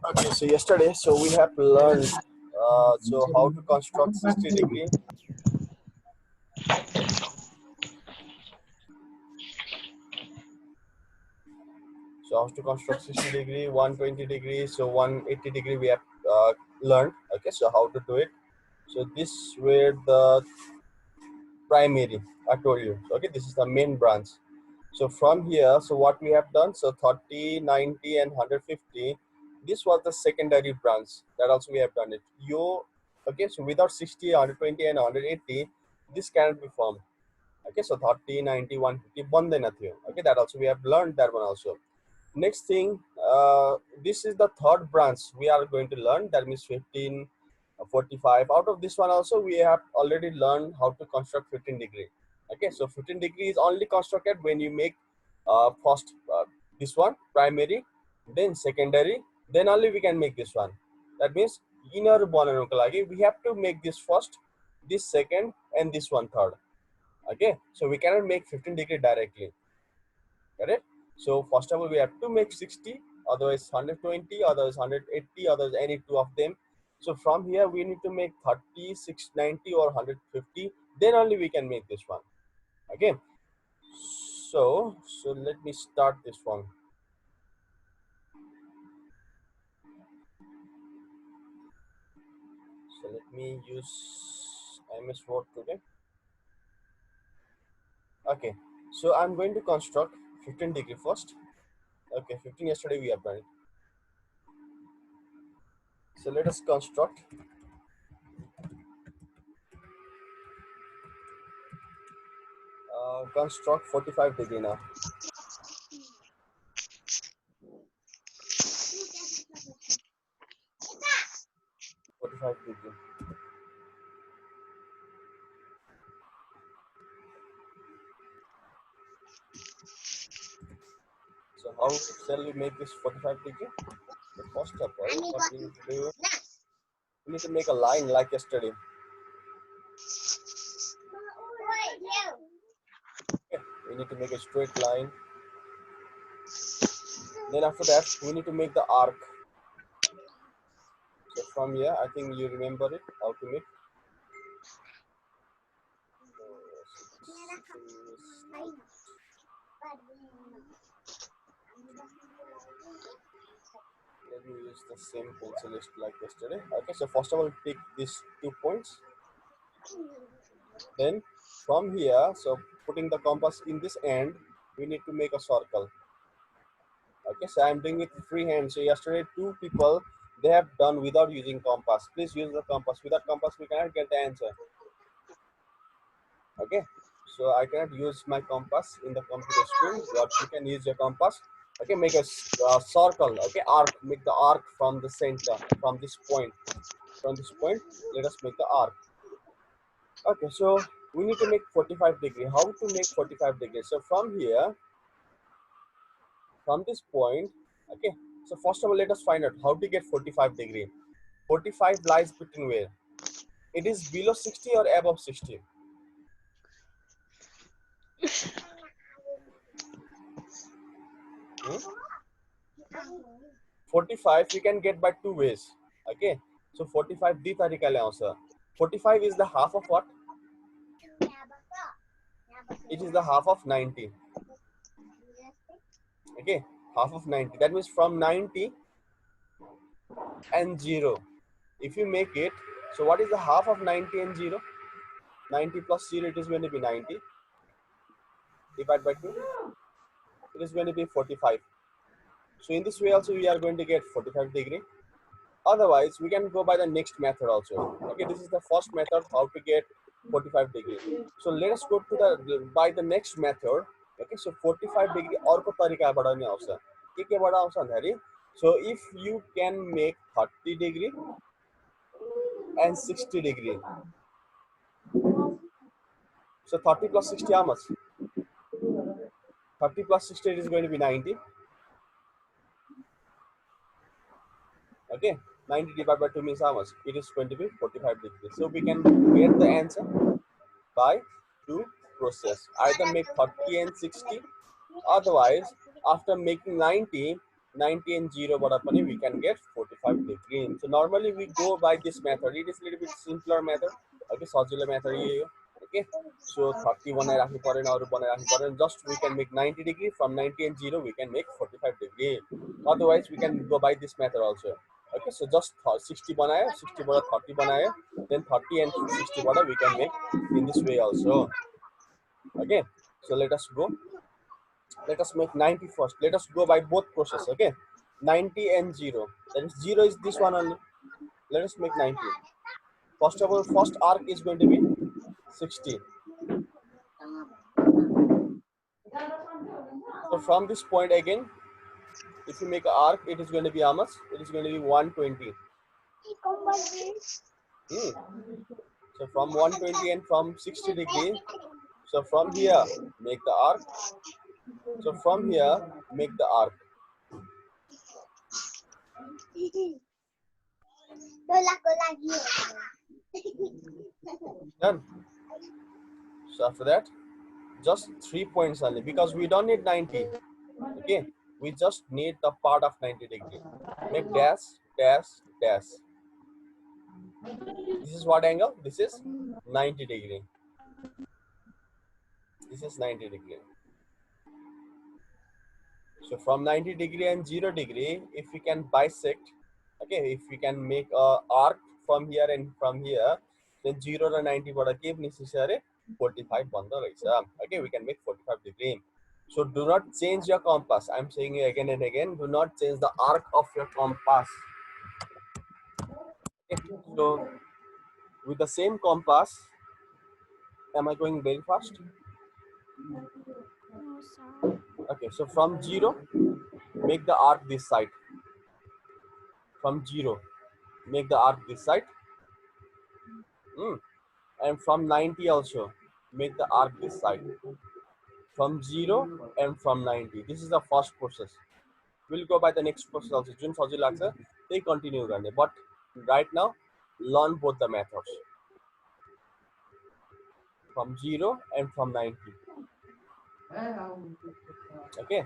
Okay, so yesterday, we have learned how to construct 60 degree. So how to construct 60 degree, 120 degree, so 180 degree we have learned. Okay, so how to do it. So this were the primary I told you. Okay, this is the main branch. So from here, so what we have done, so 30, 90 and 150, this was the secondary branch. That also we have done it. Okay, so without 60, 120 and 180, this cannot be formed. Okay, so 30, 90, 150, one then nothing. Okay, that also we have learned that one also. Next thing, this is the third branch we are going to learn. That means 15, 45. Out of this one also, we have already learned how to construct 15 degree. Okay, so 15 degree is only constructed when you make first this one primary, then secondary, then only we can make this one. That means inner banana we have to make this first, this second, and this one third. Okay, so we cannot make 15 degree directly. Correct? So first of all, we have to make 60, otherwise 120, otherwise 180, otherwise any two of them. So from here, we need to make 30, 690 or 150. Then only we can make this one. Okay. So let me start this one. So let me use MS Word today. Okay. So I'm going to construct 15 degree first. Okay, 15 yesterday we have done it. So let us construct. Construct 45 degree now. 45 degree. So how shall we make this 45 degree? So first of all, what we need to do, we need to make a line like yesterday. Okay. We need to make a straight line. Then after that, we need to make the arc. So from here, I think you remember it, how to make. Let me use the same pencil list like yesterday. Okay, so first of all, take these 2 points. Then from here, so putting the compass in this end, we need to make a circle. Okay, so I'm doing with free hand. So yesterday, 2 people, they have done without using compass. Please use the compass. Without compass, we cannot get the answer. Okay, so I cannot use my compass in the computer screen, but you can use your compass. Okay, make a circle. Okay, arc. Make the arc from the center, from this point. From this point, let us make the arc. Okay, so we need to make 45 degree. How to make 45 degrees? So from here, from this point, okay. So first of all, let us find out how to get 45 degree. 45 lies between where? It is below 60 or above 60? Hmm? 45 we can get by 2 ways. Okay, so 45 the tarikale answer. 45 is the half of what? It is the half of 90. Okay, half of 90. That means from 90 and 0. If you make it, so what is the half of 90 and 0? 90 plus 0, it is going to be 90. Divided by 2, it is going to be 45. So in this way also we are going to get 45 degree. Otherwise, we can go by the next method also. Okay, this is the first method how to get 45 degree. So let us go to the by the next method. Okay, so 45 degree और को तरीका बढ़ाने आवश्यक के बड़ा आवश्यक है रे. So if you can make 30 degree and 60 degree, so 30 plus 60 how much? 30 plus 60 is going to be 90. Okay, 90 divided by 2 means how much? It is going to be 45 degrees. So we can get the answer by 2 process. Either make 30 and 60. Otherwise, after making 90, 90 and 0 but we can get 45 degree. So normally we go by this method. It is a little bit simpler method. Okay, sajila method ye ho. Okay, so 30 banai rakhnu pareन aru banai raख्नु pareन. Just we can make 90 degree. From 90 and 0 we can make 45 degree. Otherwise we can go by this method also. Okay, so just 60 banaya, 60 bada 30 banaya, then 30 and 60 bada we can make in this way also. Okay, so let us go. Let us make 90 first. Let us go by both process. Okay, 90 and 0. That is 0 is this one only. Let us make 90. First of all, first arc is going to be 60. So from this point again, if you make an arc, it is going to be how much? It is going to be 120. So from 120 and from 60 degree. So from here, make the arc. So from here, make the arc. Done. So after that, just 3 points only because we don't need 90. Okay, we just need the part of 90 degree. Make dash, dash, dash. This is what angle? This is 90 degree. This is 90 degree. So from 90 degree and 0 degree, if we can bisect, okay, if we can make a arc from here and from here, then 0 and 90 bada ke necessary 45 banda rahicha. Okay, we can make 45 degree. So do not change your compass. I'm saying it again and again. Do not change the arc of your compass. Okay, so with the same compass, am I going very fast? No, sir. Okay, so from 0, make the arc this side. From 0, make the arc this side. And from 90 also, make the arc this side. From 0 and from 90. This is the first process. We'll go by the next process also. Jun sajil लाग्छ they continue गर्ने. But right now, learn both the methods. From 0 and from 90. Okay.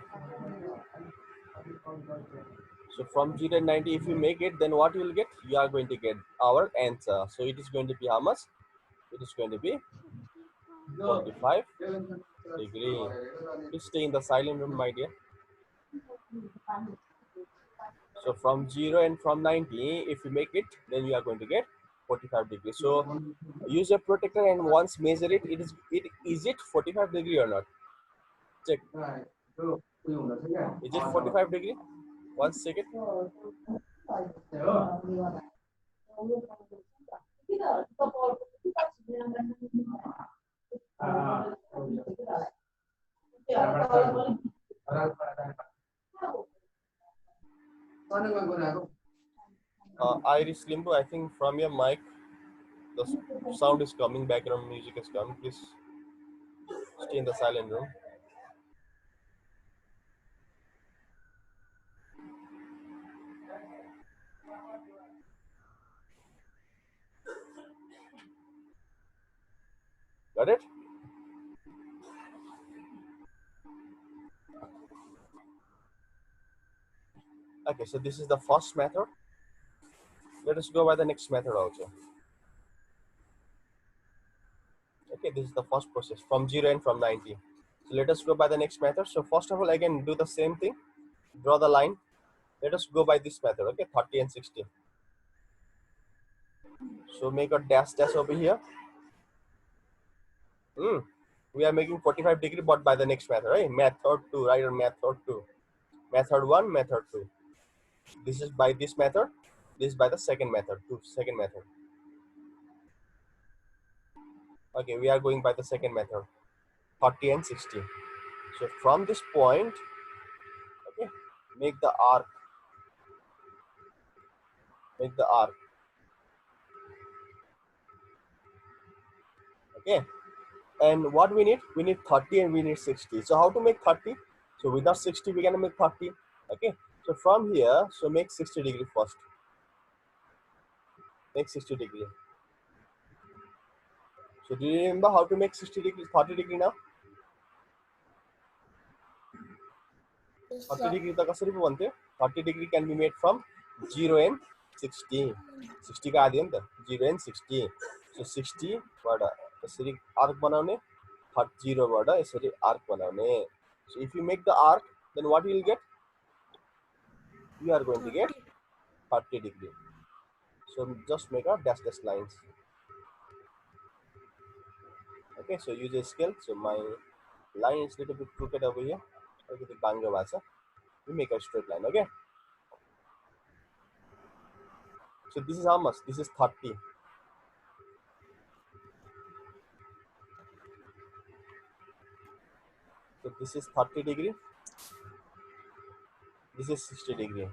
So from 0 and 90, if you make it, then what you will get? You are going to get our answer. So it is going to be how much? It is going to be 45 degree. Please stay in the silent room, my dear. So from 0 and from 90, if you make it, then you are going to get 45 degrees. So use a protector and once measure it, is it 45 degree or not? Check. Is it 45 degree? Once check it. Iris Limbo, I think from your mic, the sound is coming, background music is coming. Please stay in the silent room. Got it? Okay, so this is the first method. Let us go by the next method also. Okay, this is the first process from 0 and from 90. So let us go by the next method. So first of all, again, do the same thing. Draw the line. Let us go by this method, okay, 30 and 60. So make a dash dash over here. We are making 45 degree, but by the next method, right? Method 2, right? Or method 2. Method 1, method 2. This is by this method. This is by the second method, second method. Okay, we are going by the second method, 30 and 60. So from this point, okay, make the arc. Make the arc. Okay. And what we need? We need 30 and we need 60. So how to make 30? So without 60, we can make 30. Okay. So from here, so make 60 degree first. Make 60 degree. So do you remember how to make 60 degree, 30 degree now? 30 degree त कसरी पो भन्थ्यो 30 degree can be made from 0 and 60. 60 का आदि 0 and 60. So 60 बाट यसरी arc बनाउने, 0 बाट यसरी arc बनाउने. So if you make the arc, then what you will get? You are going to get 30 degree. So just make a dash lines. Okay, so use a scale. So my line is little bit crooked over here. Okay, the banga vasa. We make a straight line. Okay. So this is how much? This is 30. So this is 30 degree. This is 60 degree.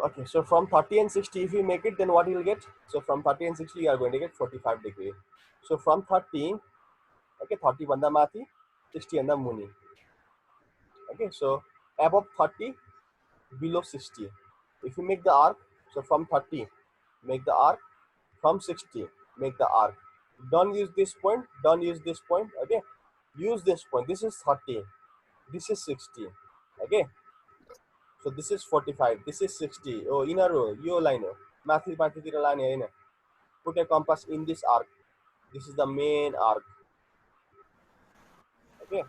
Okay, so from 30 and 60, if you make it, then what you will get? So from 30 and 60, you are going to get 45 degree. So from 30, okay, 30 banda mati, 60 banda muni. Okay, so above 30, below 60. If you make the arc, so from 30, make the arc, from 60, make the arc. Don't use this point, don't use this point, okay? Use this point. This is 30, this is 60, okay? So this is 45, this is 60. Oh, in a row, your line. Mathi tira line. Put a compass in this arc. This is the main arc. Okay.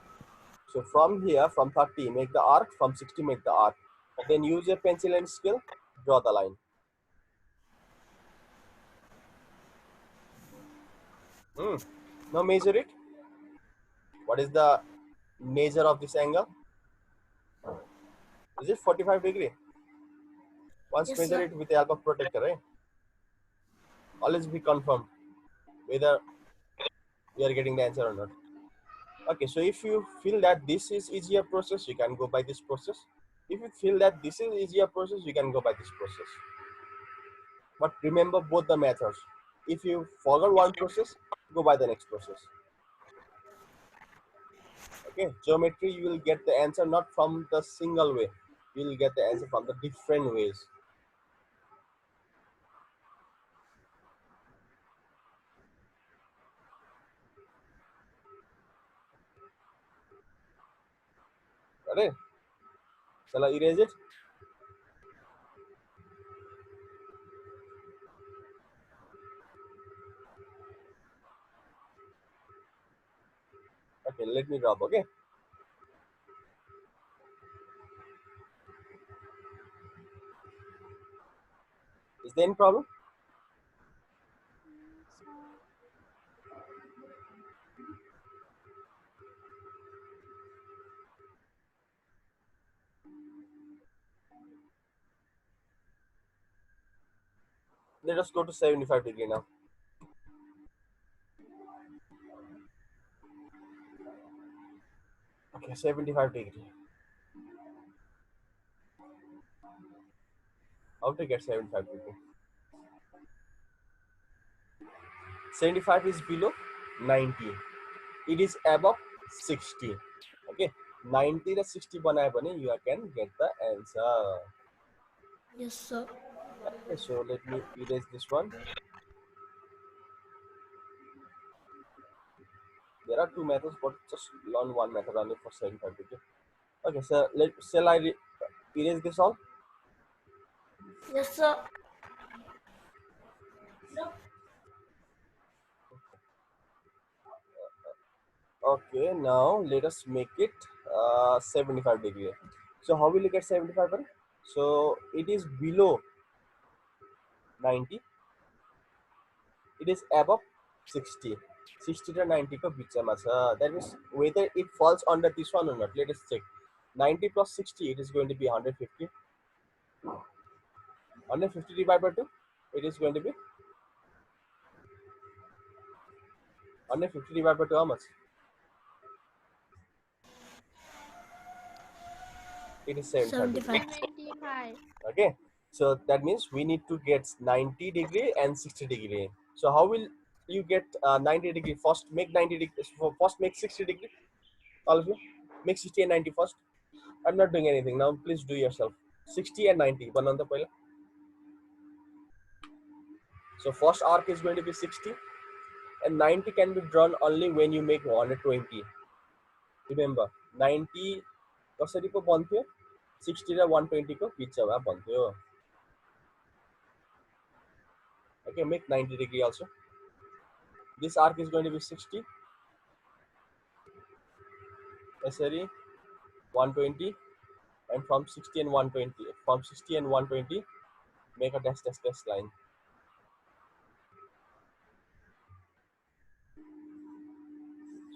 So from here, from 30, make the arc. From 60, make the arc. Then use a pencil and scale, draw the line. Now measure it. What is the measure of this angle? Is it 45 degree? Once Yes, measure sir. it with the help of protractor, right? Always be confirmed whether you are getting the answer or not. Okay, so if you feel that this is easier process, you can go by this process. If you feel that this is easier process, you can go by this process. But remember both the methods. If you follow one process, go by the next process. Okay, geometry, you will get the answer not from the single way. You will get the answer from the different ways. Got it? Shall I erase it? Okay, let me drop, okay? Is there any problem? Let us go to 75 degree now. Okay, 75 degree. How to get 75 degree? 75 is below 90. It is above 60. Okay, 90 to 60 banaya bhane you can get the answer. Yes, sir. Okay, so let me erase this one. There are two methods, but just learn one method only for 75 degree. Okay, so shall I erase this all? Yes, sir. Okay, now let us make it 75 degree. So how will you get 75 degree? So it is below 90. It is above 60. 60 to 90 ko bichama cha. That means whether it falls under this one or not. Let us check. 90 plus 60, it is going to be 150. 150 divided by 2, it is going to be 150 divided by 2, how much? It is 75 degree. 75. Okay, so that means we need to get 90 degree and 60 degree. So how will you get 90 degree? First make 90 degree, first make 60 degree. All of you make 60 and 90 first. I'm not doing anything now, please do yourself. 60 and 90 bananta pahila. So first arc is going to be 60 and 90 can be drawn only when you make 120. Remember 90, कसरी पो बन्थ्यो 60 र 120 को बिच भए बन्थ्यो. Okay, make 90 degree also. This arc is going to be 60. Sorry, 120, and from 60 and 120, from 60 and 120, make a dash dash dash line.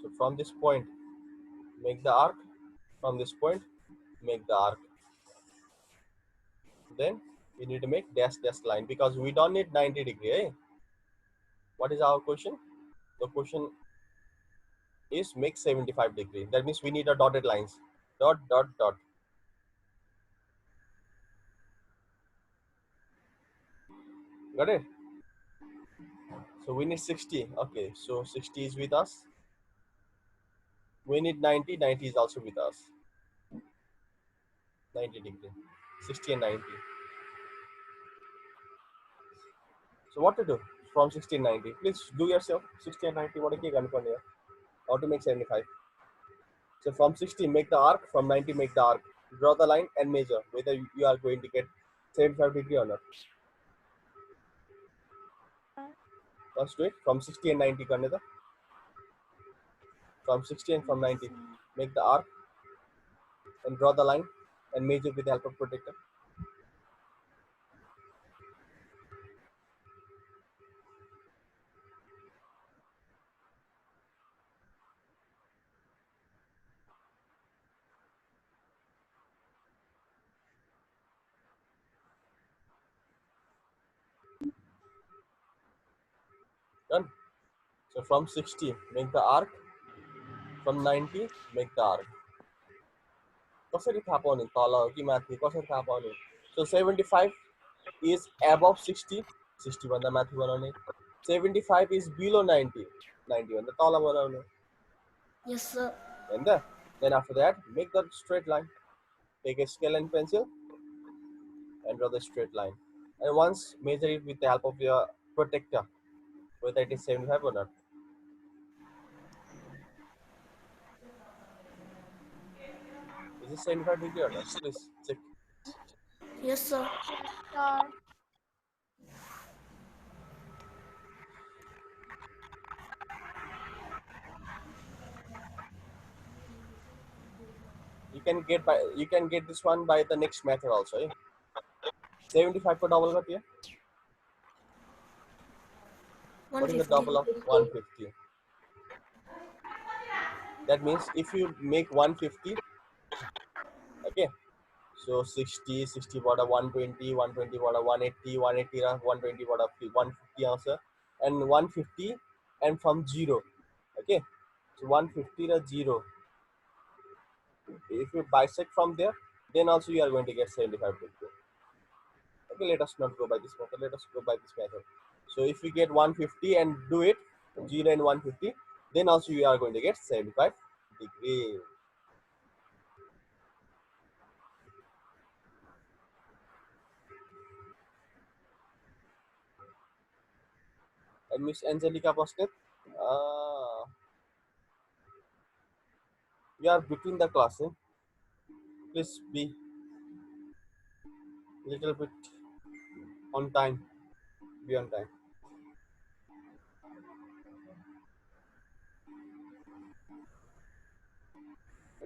So from this point, make the arc. From this point, make the arc. Then we need to make dash dash line because we don't need 90 degree. Eh? What is our question? The question is make 75 degree. That means we need a dotted lines. Dot dot dot. Got it? So we need 60. Okay, so 60 is with us. We need 90. 90 is also with us. 90 degree. 60 and 90. So what to do from 60 and 90? Please do yourself. 60 and 90. What are you going to do? How to make 75? So from 60 make the arc. From 90 make the arc. Draw the line and measure whether you are going to get 75 degree or not. Let's do it. From 60 and 90 करने दो. From 60 and from 90 make the arc and draw the line and measure with the help of protractor. Done. So from 60 make the arc. From 90 make the arc. कसरी थाहा पाउने तल हो कि माथि कसरी थाहा पाउने? So 75 is above 60. 60 भन्दा माथि बनाउने. 75 is below 90. 90 भन्दा तल बनाउने. Yes, sir. And then after that make the straight line. Take a scale and pencil and draw the straight line. And once measure it with the help of your protector whether it is 75 or not. Is it 75 degree or not? Please check. Yes, sir. You can get this one by the next method also. Eh? 75 for double cut here. What is the double of 150? That means if you make 150, okay, so 60, 60 watt 120, 120 watt 180, 180 120 watt 150 also, and 150 and from 0, okay, so 150 or 0. If you bisect from there, then also you are going to get 75 degree. Okay, let us not go by this method. Let us go by this method. So if you get 150 and do it 0 and 150, then also you are going to get 75 degree. And Miss Angelica Bosnet, you are between the class. Eh? Please be little bit on time. Be on time.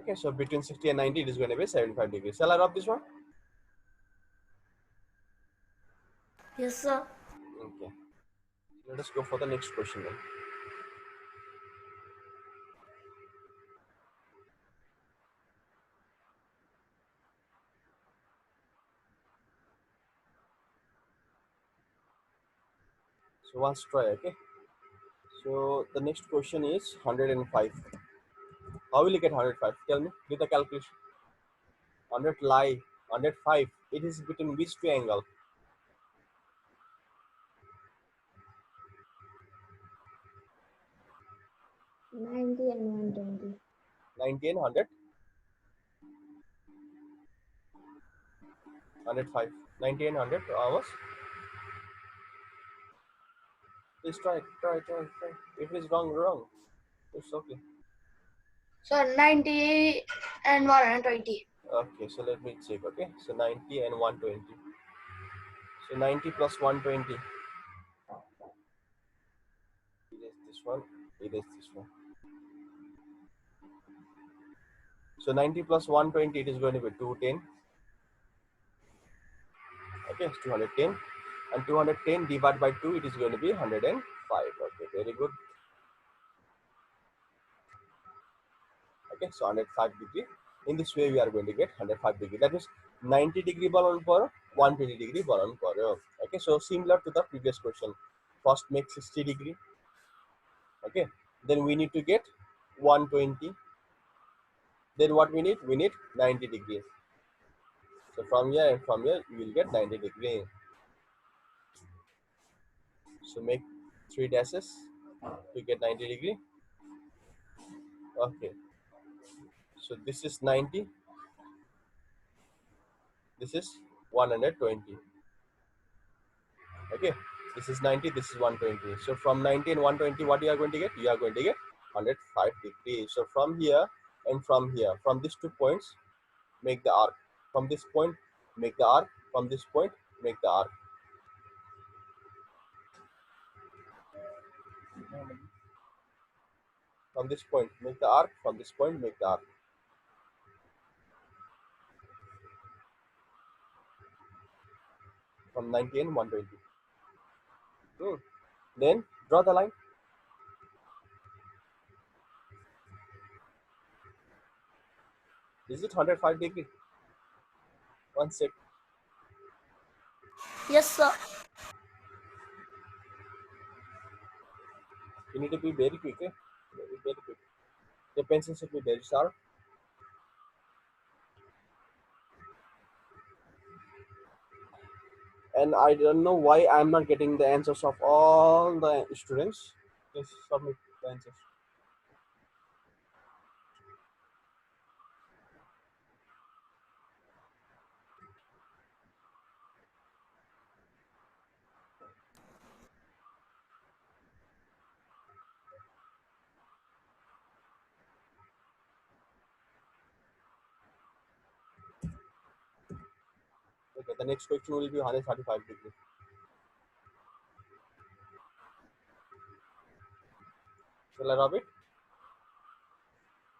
Okay, so between 60 and 90, it is going to be 75 degrees. Shall I rub this one? Yes, sir. Okay. Let us go for the next question then. So once try, okay. So the next question is 105. How will you get 105? Tell me with the calculation. 100 lie, 105. It is between which two angle? 90 and 120. 90 and 100? 105. 90 and 100 hours. Please try. If it is wrong. It's okay. Sir, 90 and 120. Okay, so let me check. Okay, so 90 and 120. So 90 plus 120. Erase this one. Erase this one. So 90 plus 120, it is going to be 210. Okay, it's 210. And 210 divided by 2, it is going to be 105. Okay, very good. Okay, so 105 degree. In this way, we are going to get 105 degree. That means 90 degree balloon per 120 degree balloon per. Okay, so similar to the previous question. First make 60 degree. Okay, then we need to get 120. Then what we need? We need 90 degrees. So from here and from here, you will get 90 degree. So make 3 dashes to get 90 degree. Okay, so this is 90. This is 120. Okay, this is 90, this is 120. So from 90 and 120, what you are going to get? You are going to get 105 degrees. So from here and from here, from these 2 points, make the arc. From this point, make the arc. From this point, make the arc. From this point, make the arc. From this point, make the arc. From 90 and 120. Then draw the line. Is it 105 degree? One sec. Yes, sir. You need to be very quick. Eh? Very quick. The pencil should be very sharp. And I don't know why I'm not getting the answers of all the students. Please submit the answers. Okay, the next question will be 135 degree. Shall I rub it?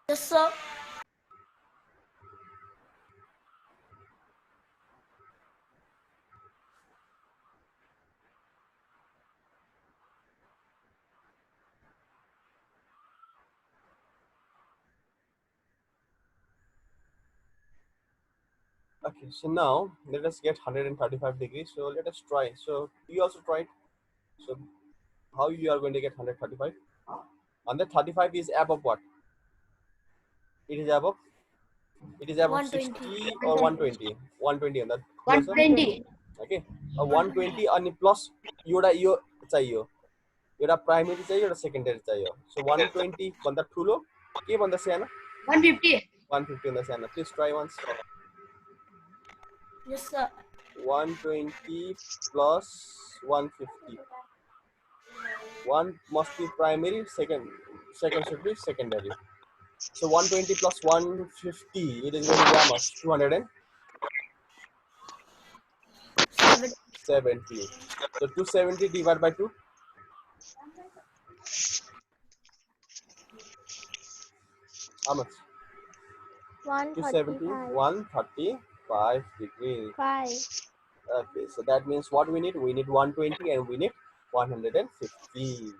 Yes, sir. Okay, so now let us get 135 degrees. So let us try. So you also tried. So how you are going to get 135? 135 is above what? It is above. It is above 120. 60 or 120. 120 on that closer. 120. Okay, 120 अनि plus एउटा यो चाहियो, एउटा primary चाहियो, एउटा secondary चाहियो. So 120 भन्दा ठुलो के भन्दा सानो? 150. 150 भन्दा सानो. Please try once. Yes, sir. 120 plus 150. One must be primary, second should be secondary. So 120 plus 150, it is going to be how much? 270. So 270 divided by 2. How much? 270, 135 degrees. 5. Okay, so that means what we need? We need 120 and we need 150.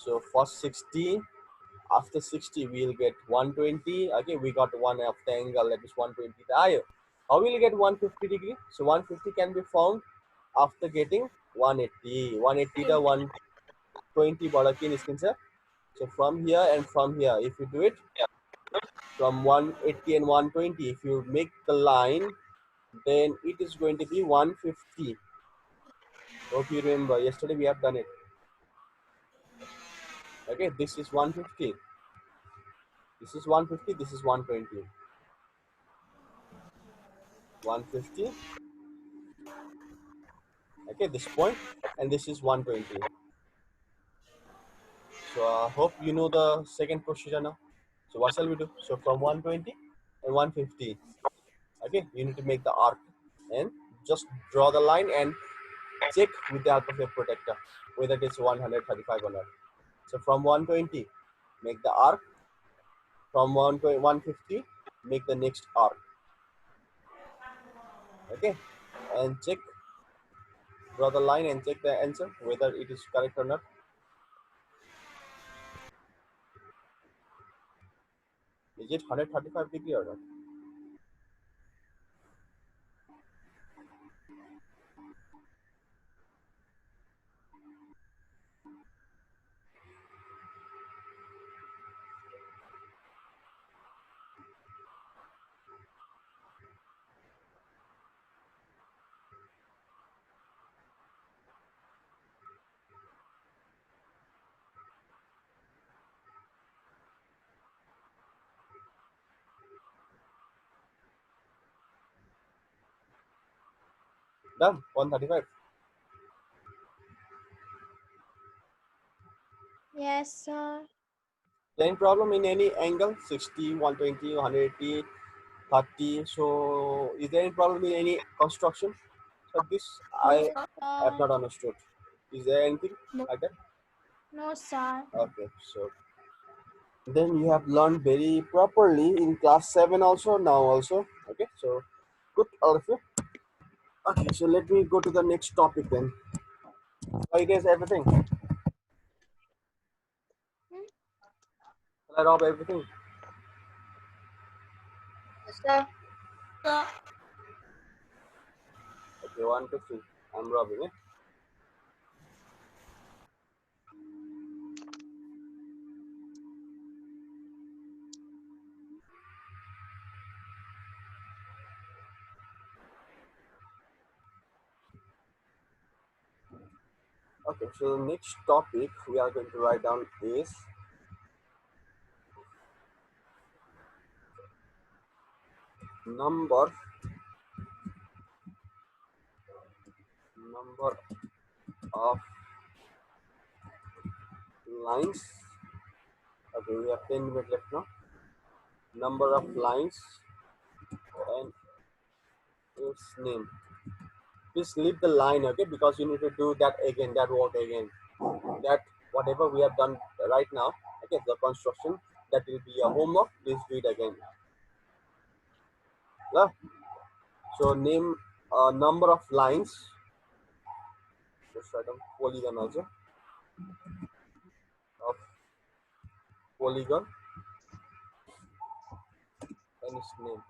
So for 60, after 60 we'll get 120. Okay, we got one of the angle, that is 120 the higher. How will you get 150 degree? So 150 can be found after getting 180. 180 the 120 border kin is sir. So from here and from here, if you do it from 180 and 120, if you make the line, then it is going to be 150. Hope you remember, yesterday we have done it. Okay, this is 150. This is 150, this is 120. 150. Okay, this point, and this is 120. So hope you know the second procedure now. So what shall we do? So from 120, and 150. Okay, you need to make the arc and just draw the line and check with the help of your protector whether it is 135 or not. So from 120, make the arc. From 150, make the next arc. Okay, and check, draw the line and check the answer whether it is correct or not. Is it 135 degree or not? Done. 135. Yes, sir. Any problem in any angle? 60, 120, 180, 30. So is there any problem in any construction? So this I have not understood. Is there anything No. like that? No, sir. Okay, so then you have learned very properly in class 7 also, now also. Okay, so good, all of you. Okay, so let me go to the next topic then. So it is everything. Shall I rob everything? Yes, sir. Sir. Okay, 150. I'm robbing it. Okay, so the next topic we are going to write down is number of lines. Okay, we have 10 minutes left now. Number of lines and its name. Please leave the line, okay, because you need to do that again, that work again. That whatever we have done right now, okay, the construction, that will be a homework. Please do it again. Yeah. So name a number of lines. Just write down polygon also. Of polygon and its name.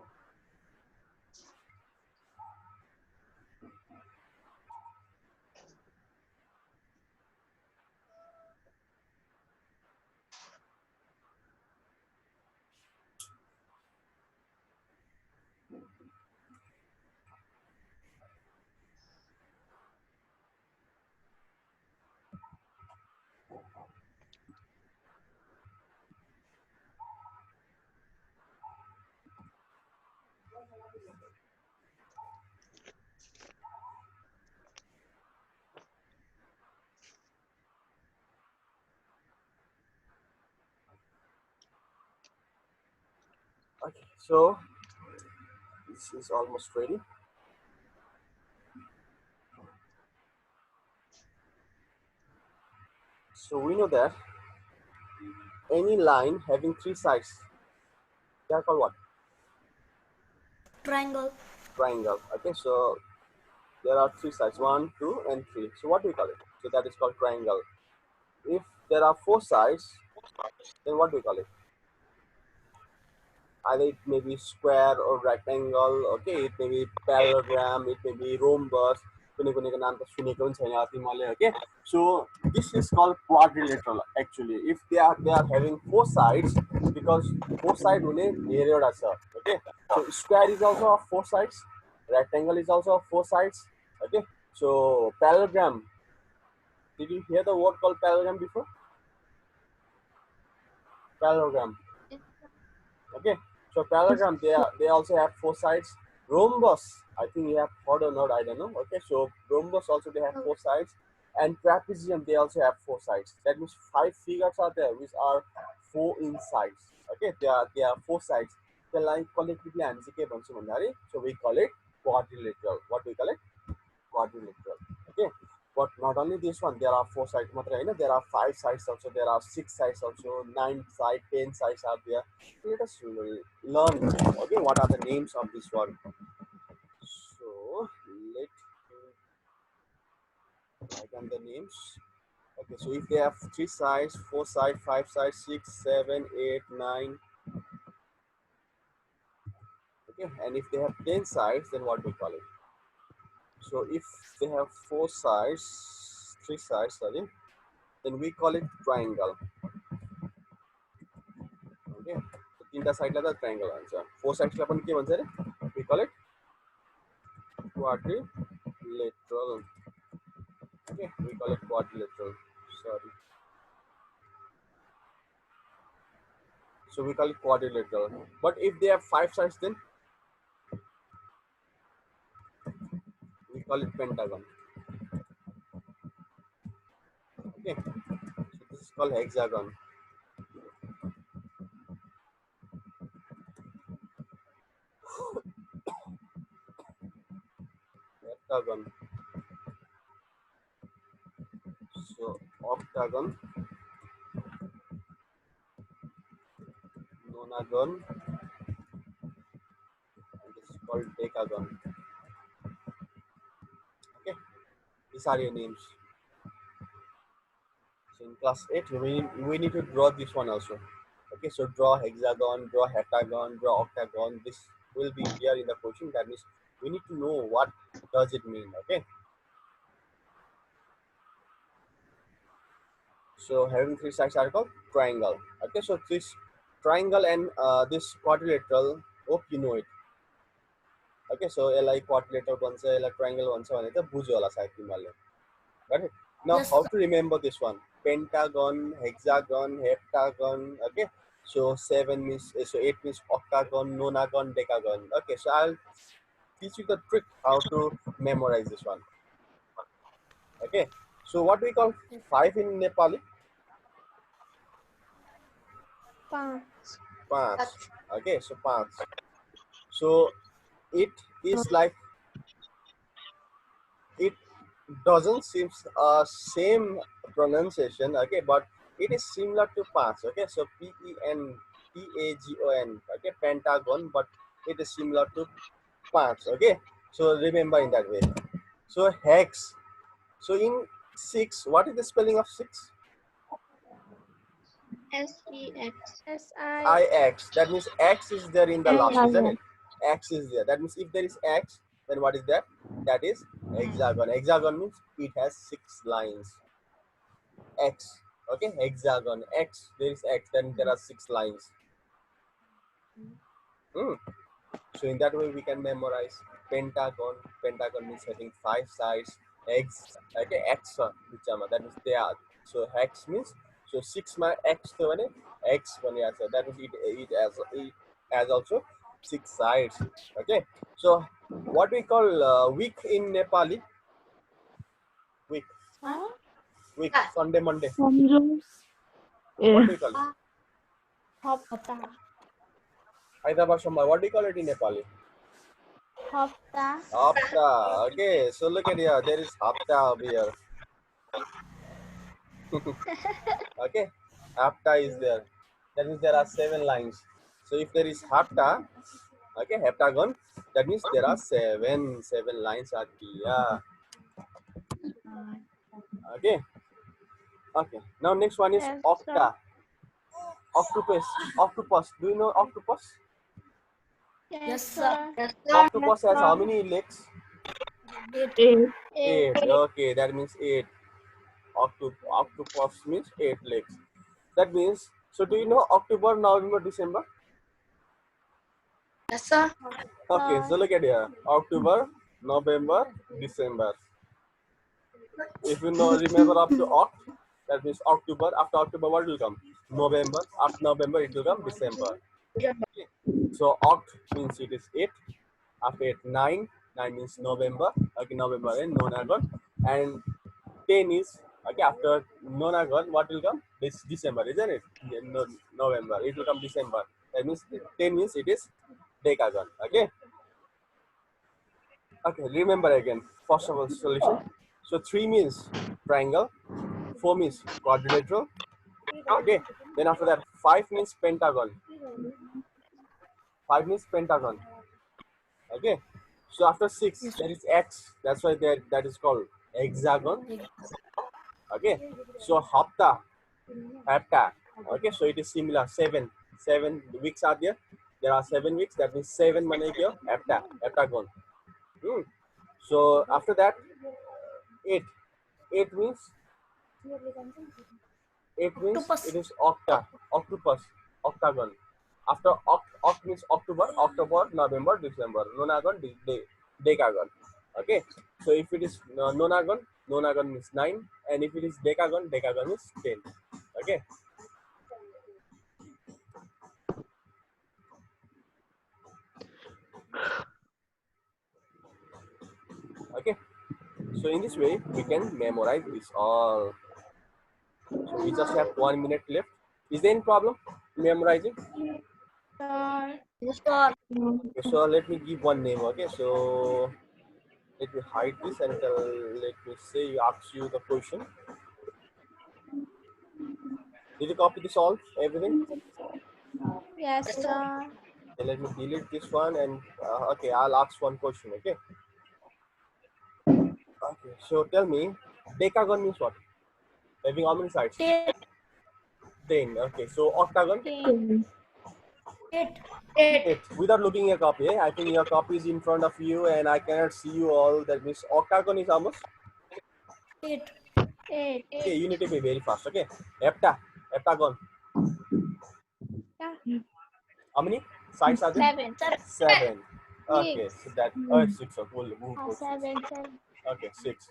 Okay, so this is almost ready. So we know that any line having three sides, they are called what? Triangle. Triangle. Okay, so there are three sides, 1, 2, and 3. So what do we call it? So that is called triangle. If there are four sides, then what do we call it? Either it may be square or rectangle. Okay, it may be parallelogram, it may be rhombus. Okay, so this is called quadrilateral actually. If they are having four sides, because four side okay, so square is also of four sides, rectangle is also of four sides. Okay, so parallelogram, did you hear the word called parallelogram before? Parallelogram. Okay, so parallelogram, they also have four sides. Rhombus, I think you have heard or not, I don't know. Okay, so rhombus also they have four sides, and trapezium they also have four sides. That means five figures are there which are four in sides. Okay, they are four sides. त्यसलाई collectively हामी चाहिँ के भन्छौँ भन्दाखेरि so we call it quadrilateral. What we call it? Quadrilateral. Okay, but not only this one, there are 4 sides matra haina, there are 5 sides also, there are 6 sides also, 9 sides, 10 sides are there. Let us learn, okay, what are the names of this one. So let me write down the names. Okay, so if they have 3 sides, 4 sides, 5 sides, 6, 7, 8, 9, okay, and if they have 10 sides, then what we call it? So if they have 4 sides, 3 sides, sorry, then we call it triangle. Okay, so 3 side लाई त triangle भन्छ, 4 sides लाई पनि के भन्छ रे? We call it quadrilateral. Okay, we call it quadrilateral. Sorry. So we call it quadrilateral. But if they have 5 sides, then we call it pentagon. Okay, so this is called hexagon. Heptagon. So octagon, nonagon, and this is called decagon. Okay, these are your names. So in class 8, we need to draw this one also. Okay, so draw hexagon, draw heptagon, draw octagon. This will be here in the question. That means we need to know what does it mean. Okay, so having 3 sides are called triangle. Okay, so this triangle and this quadrilateral, hope you know it. Okay, so यसलाई quadrilateral भन्छ, यसलाई triangle भन्छ भने त बुझ्यो होला सायद तिमीहरूले. Got it? Now Yes, how sir. to remember this one? Pentagon, hexagon, heptagon. Okay, so 7 means, so 8 means octagon, nonagon, decagon. Okay, so I'll teach you the trick how to memorize this one. Okay, so what we call 5 in Nepali? પાંચ. 5. Okay, so 5. So it is like, it doesn't seem same pronunciation, okay, but it is similar to 5. Okay, so Pentagon, okay, pentagon, but it is similar to 5. Okay, so remember in that way. So hex, so in 6, what is the spelling of 6? SEX. IX. That means X is there in the last, isn't it? X is there. That means if there is X, then what is that? That is hexagon. Hexagon means it has 6 lines. X. Okay, hexagon. X. There is X. Then there are 6 lines. So in that way we can memorize pentagon. Pentagon means having 5 sides. X. Okay, X. That means they are. So hex means, so 6 my X to X one answer. That means it has also 6 sides. Okay, so what we call week in Nepali? Week. Week. Sunday, Monday. What do you call it? Hafta. Hyderabad Sommar. What do you call it in Nepali? Hafta. Hafta. Okay, so look at here. There is hafta over here. Okay, hafta is there. That means there are 7 lines. So if there is hafta, okay, heptagon, that means there are 7 lines are here. Okay. Okay. Now next one is Yes, octa. Octopus. Octopus. Do you know octopus? Yes, sir. Octopus has how many legs? 8. Okay, that means 8. Octopus means 8 legs. That means, so do you know October, November, December? Yes, sir. Okay, so look at here. October, November, December. If you know, remember up to Oct, that means October. After October, what will come? November. After November, it will come December. Okay. So Oct means it is 8. After 8, 9. 9 means November. Okay, November and Nonagon. And 10 is, okay, after Nonagon, what will come? This December, isn't it? Yeah, no, November. It will come December. That means 10 means it is decagon. Okay. Okay. Remember again. First of all, solution. So 3 means triangle, 4 means quadrilateral. Okay. Then after that, 5 means pentagon. 5 means pentagon. Okay. So after 6, Yes. there is X. That's why that is called hexagon. Okay. So hepta. Okay. So it is similar. 7. 7 weeks are there. There are 7 weeks. That means 7 mane kya? Heptagon. Hmm. So after that, 8. 8 means 8 means Octopus. it is octopus, octagon. After oct means October, November, December. Nonagon, decagon. Okay. So if it is nonagon means 9, and if it is decagon means 10. Okay. Okay. So in this way, we can memorize this all. So we just have 1 minute left. Is there any problem memorizing? Yes, sir. Okay, so let me give one name. Okay, so let me hide this and let me say ask you the question. Did you copy this all everything? Yes, sir. Okay, let me delete this one and okay, I'll ask one question. Okay. Okay. So tell me, decagon means what? Having how many sides? 10. 10. Okay. So octagon? 10. 8. 8. Without looking at your copy, I think your copy is in front of you and I cannot see you all. That means octagon is how much? 8. 8. Okay, you need to be very fast. Okay. Heptagon. Yeah. How many sides are there? 7. 7. Okay, 6. so that 6. Okay, we'll move to 6. 7. 7. Okay, 6.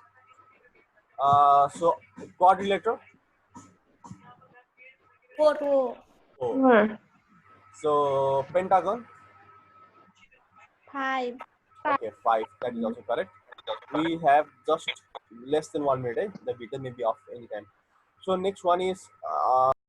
So quadrilateral. 4. 4. 4. So pentagon. 5. Okay, 5. That is also correct. We have just less than 1 minute. The video may be off anytime. So next one is